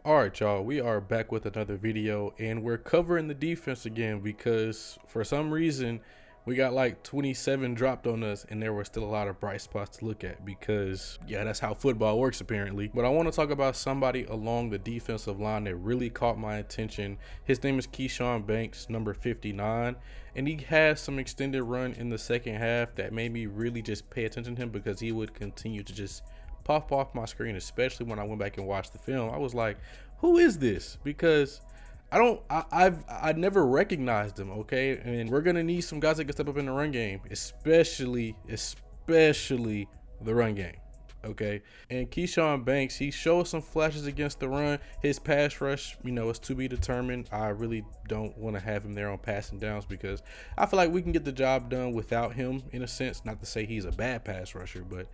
All right, y'all, we are back with another video and we're covering the defense again because for some reason we got like 27 dropped on us and there were still a lot of bright spots to look at because, yeah, that's how football works apparently. But I want to talk about somebody along the defensive line that really caught my attention. His name is Keshawn Banks, number 59, and he has some extended run in the second half that made me really just pay attention to him because he would continue to just pop off my screen, especially when I went back and watched the film. I was like, who is this? Because I never recognized him, okay? And we're gonna need some guys that can step up in the run game, especially the run game, okay? And Keshawn Banks, he showed some flashes against the run. His pass rush, is to be determined. I really don't want to have him there on passing downs because I feel like we can get the job done without him in a sense. Not to say he's a bad pass rusher, but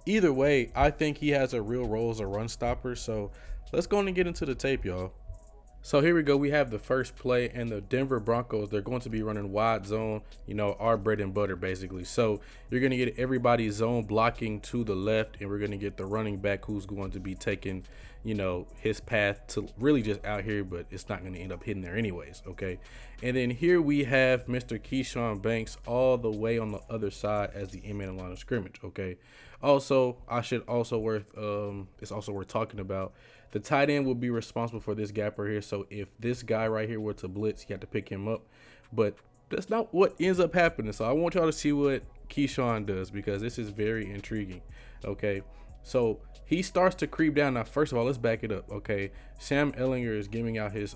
either way, I think he has a real role as a run stopper. So let's go on and get into the tape, y'all. So here we go. We have the first play, and the Denver Broncos, they're going to be running wide zone, our bread and butter basically. So you're going to get everybody zone blocking to the left, and we're going to get the running back who's going to be taking, his path to really just out here, but it's not going to end up hitting there anyways, okay? And then here we have Mr. Keshawn Banks all the way on the other side as the in-man line of scrimmage, okay? Also, it's also worth talking about, the tight end will be responsible for this gap right here. So if this guy right here were to blitz, you have to pick him up. But that's not what ends up happening. So I want y'all to see what Keshawn does because this is very intriguing. Okay, so he starts to creep down. Now, first of all, let's back it up. Okay, Sam Ehlinger is giving out his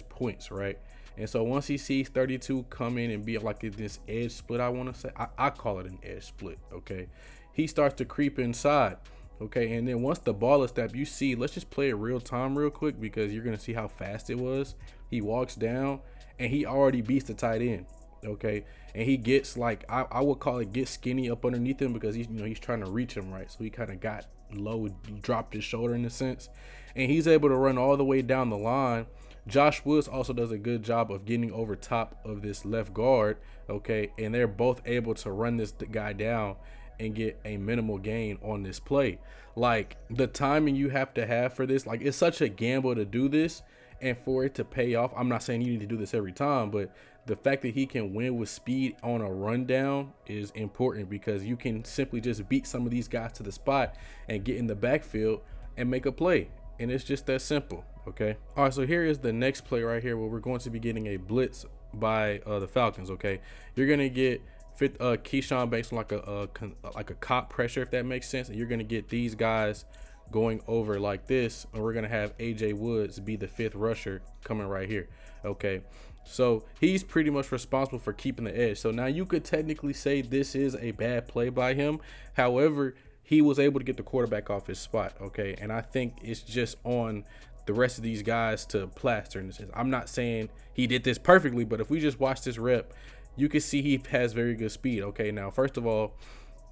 points, right? And so once he sees 32 come in and be like this edge split, I want to say, I call it an edge split. Okay, he starts to creep inside. Okay, and then once the ball is snapped, you see, let's just play it real time real quick because you're going to see how fast it was. He walks down and he already beats the tight end. Okay, and he gets like, I would call it get skinny up underneath him because he's trying to reach him, right? So he kind of got low, dropped his shoulder in a sense, and he's able to run all the way down the line. Josh Woods also does a good job of getting over top of this left guard. Okay, and they're both able to run this guy down and get a minimal gain on this play. Like, the timing you have to have for this, like, it's such a gamble to do this and for it to pay off. I'm not saying you need to do this every time, but the fact that he can win with speed on a rundown is important because you can simply just beat some of these guys to the spot and get in the backfield and make a play. And it's just that simple. Okay, all right, so here is the next play right here where we're going to be getting a blitz by the Falcons. Okay, you're gonna get Keshawn Banks like a cop pressure, if that makes sense, and you're gonna get these guys going over like this, and we're gonna have AJ Woods be the fifth rusher coming right here. Okay, so he's pretty much responsible for keeping the edge. So now you could technically say this is a bad play by him. However, he was able to get the quarterback off his spot. Okay, and I think it's just on the rest of these guys to plaster in this. I'm not saying he did this perfectly, but if we just watch this rep, you can see he has very good speed. Okay, now first of all,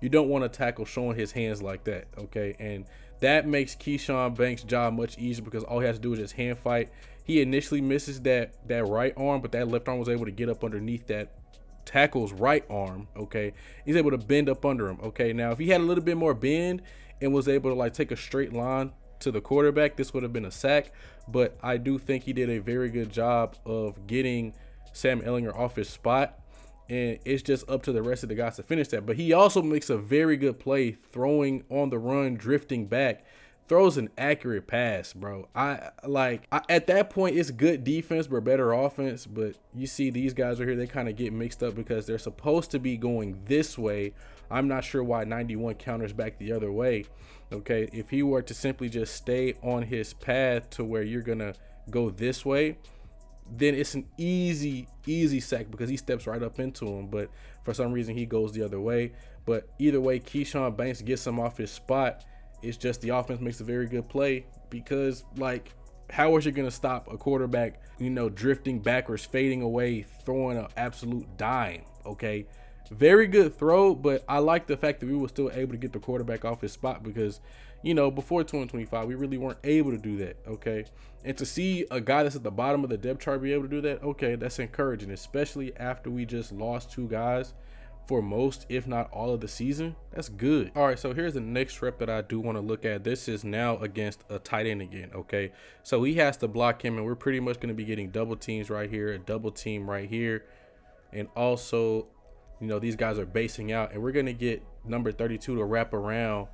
you don't want to tackle showing his hands like that. Okay, and that makes Keshawn Banks' job much easier because all he has to do is just hand fight. He initially misses that right arm, but that left arm was able to get up underneath that tackle's right arm. Okay, he's able to bend up under him. Okay, now if he had a little bit more bend and was able to like take a straight line to the quarterback, this would have been a sack. But I do think he did a very good job of getting Sam Ehlinger off his spot. And it's just up to the rest of the guys to finish that. But he also makes a very good play throwing on the run, drifting back, throws an accurate pass, bro. At that point, it's good defense but better offense. But you see these guys right here, they kind of get mixed up because they're supposed to be going this way. I'm not sure why 91 counters back the other way. Okay, if he were to simply just stay on his path to where you're going to go this way, then it's an easy sack because he steps right up into him. But for some reason, he goes the other way. But either way, Keshawn Banks gets him off his spot. It's just the offense makes a very good play because, like, how is you going to stop a quarterback, drifting backwards, fading away, throwing an absolute dime? Okay, very good throw, but I like the fact that we were still able to get the quarterback off his spot because, before 2025, we really weren't able to do that. Okay, and to see a guy that's at the bottom of the depth chart be able to do that, okay, that's encouraging, especially after we just lost two guys for most, if not all of the season, that's good. All right, so here's the next rep that I do want to look at. This is now against a tight end again, okay? So he has to block him, and we're pretty much going to be getting double teams right here, a double team right here, and also, you know, these guys are basing out, and we're going to get number 32 to wrap around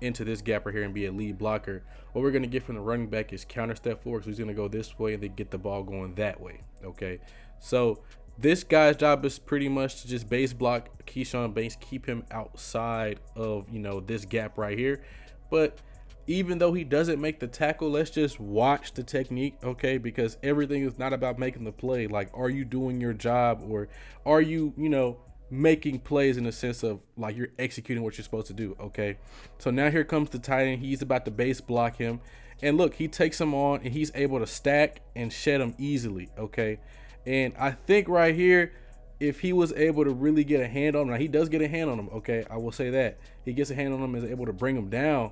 into this gap right here and be a lead blocker. What we're going to get from the running back is counter step forward, so he's going to go this way and then get the ball going that way, okay? So this guy's job is pretty much to just base block Keshawn Banks, keep him outside of, you know, this gap right here. But even though he doesn't make the tackle, let's just watch the technique, okay? Because everything is not about making the play. Like, are you doing your job, or are you, you know, making plays in the sense of like you're executing what you're supposed to do, okay? So now here comes the tight end. He's about to base block him. And look, he takes him on and he's able to stack and shed him easily, okay? And I think right here, if he was able to really get a hand on him, now he does get a hand on him, okay? I will say that. He gets a hand on him and is able to bring him down.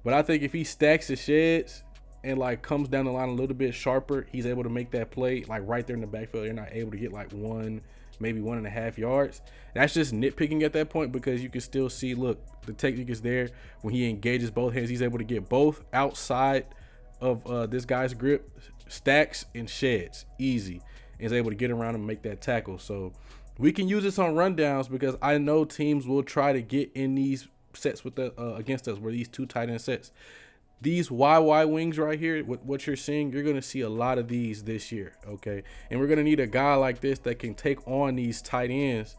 But I think if he stacks his sheds and like comes down the line a little bit sharper, he's able to make that play like right there in the backfield. You're not able to get like maybe 1.5 yards. That's just nitpicking at that point, because you can still see, look, the technique is there. When he engages both hands, he's able to get both outside of this guy's grip, stacks and sheds easy, and is able to get around and make that tackle. So we can use this on rundowns, because I know teams will try to get in these sets with the against us, where these two tight end sets. These YY wings right here, what you're seeing, you're going to see a lot of these this year, okay? And we're going to need a guy like this that can take on these tight ends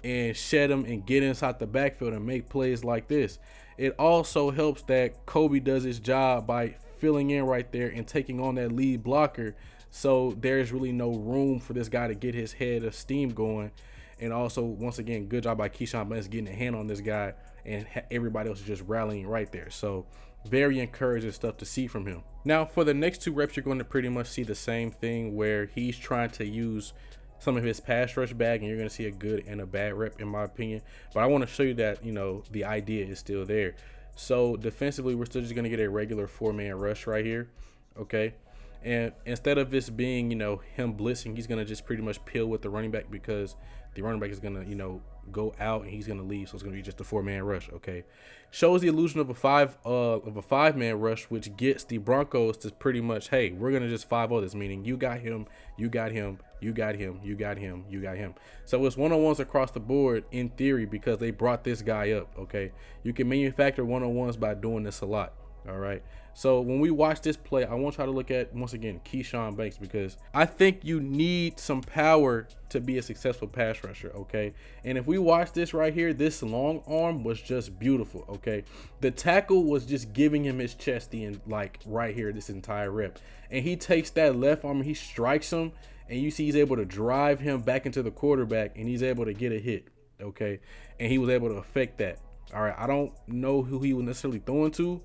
and shed them and get inside the backfield and make plays like this. It also helps that Kobe does his job by filling in right there and taking on that lead blocker, so there's really no room for this guy to get his head of steam going. And also, once again, good job by Keshawn Banks getting a hand on this guy, and everybody else is just rallying right there. So very encouraging stuff to see from him. Now for the next two reps, you're going to pretty much see the same thing, where he's trying to use some of his pass rush bag, and you're going to see a good and a bad rep, in my opinion. But I want to show you that, you know, the idea is still there. So defensively, we're still just going to get a regular 4-man rush right here, okay? And instead of this being, you know, him blitzing, he's going to just pretty much peel with the running back, because the running back is going to, you know, go out and he's going to leave. So it's going to be just a 4-man rush, okay? Shows the illusion of a 5-man rush, which gets the Broncos to pretty much, hey, we're going to just 5-0 this, meaning you got him, you got him, you got him, you got him, you got him. So it's one-on-ones across the board in theory, because they brought this guy up, okay? You can manufacture one-on-ones by doing this a lot. All right. So when we watch this play, I want y'all to look at, once again, Keshawn Banks, because I think you need some power to be a successful pass rusher, okay? And if we watch this right here, this long arm was just beautiful, okay? The tackle was just giving him his chest like right here, this entire rep. And he takes that left arm and he strikes him, and you see he's able to drive him back into the quarterback, and he's able to get a hit, okay? And he was able to affect that. All right, I don't know who he was necessarily throwing to,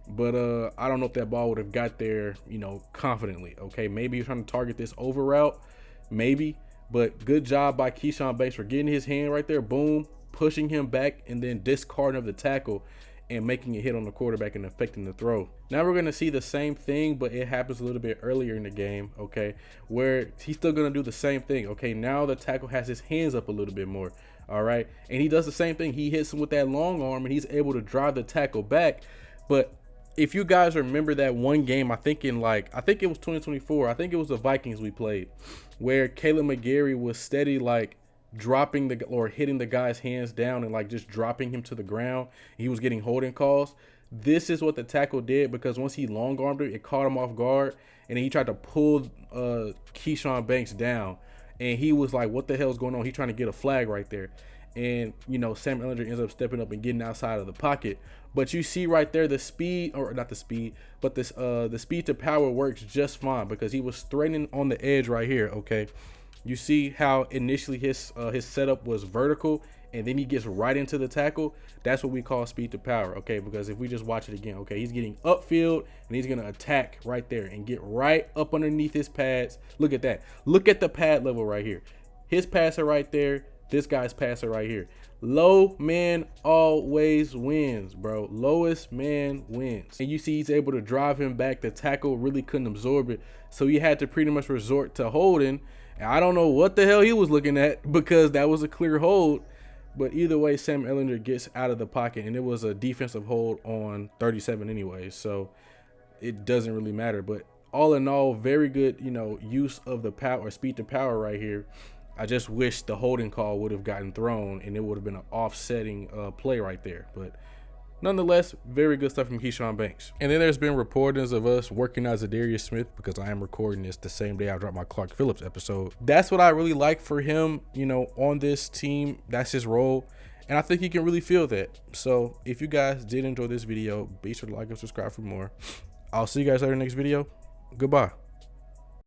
but I don't know if that ball would have got there, you know, confidently. Okay, maybe you're trying to target this over route, maybe. But good job by Keshawn Banks for getting his hand right there, boom, pushing him back, and then discarding of the tackle and making a hit on the quarterback and affecting the throw. Now we're going to see the same thing, but it happens a little bit earlier in the game, okay, where he's still going to do the same thing. Okay, now the tackle has his hands up a little bit more, all right, and he does the same thing. He hits him with that long arm, and he's able to drive the tackle back. But if you guys remember that one game, I think it was 2024, I think it was the Vikings we played, where Caleb McGarry was steady like dropping or hitting the guy's hands down and like just dropping him to the ground. He was getting holding calls. This is what the tackle did, because once he long armed it caught him off guard, and then he tried to pull Keshawn Banks down, and he was like, what the hell's going on? He's trying to get a flag right there. And, you know, Sam Ellinger ends up stepping up and getting outside of the pocket. But you see right there the speed, or not the speed, but this the speed to power works just fine, because he was threatening on the edge right here, okay? You see how initially his setup was vertical, and then he gets right into the tackle. That's what we call speed to power, okay? Because if we just watch it again, okay, he's getting upfield, and he's going to attack right there and get right up underneath his pads. Look at that. Look at the pad level right here. His passer right there. This guy's passer right here. Low man always wins, bro. Lowest man wins. And you see he's able to drive him back. The tackle really couldn't absorb it, so he had to pretty much resort to holding. And I don't know what the hell he was looking at, because that was a clear hold. But either way, Sam Ehlinger gets out of the pocket, and it was a defensive hold on 37 anyway, so it doesn't really matter. But all in all, very good, use of the power or speed to power right here. I just wish the holding call would have gotten thrown, and it would have been an offsetting play right there. But nonetheless, very good stuff from Keshawn Banks. And then there's been reportings of us working out Zadarius Smith, because I am recording this the same day I dropped my Clark Phillips episode. That's what I really like for him, on this team. That's his role. And I think he can really feel that. So if you guys did enjoy this video, be sure to like and subscribe for more. I'll see you guys later in the next video. Goodbye.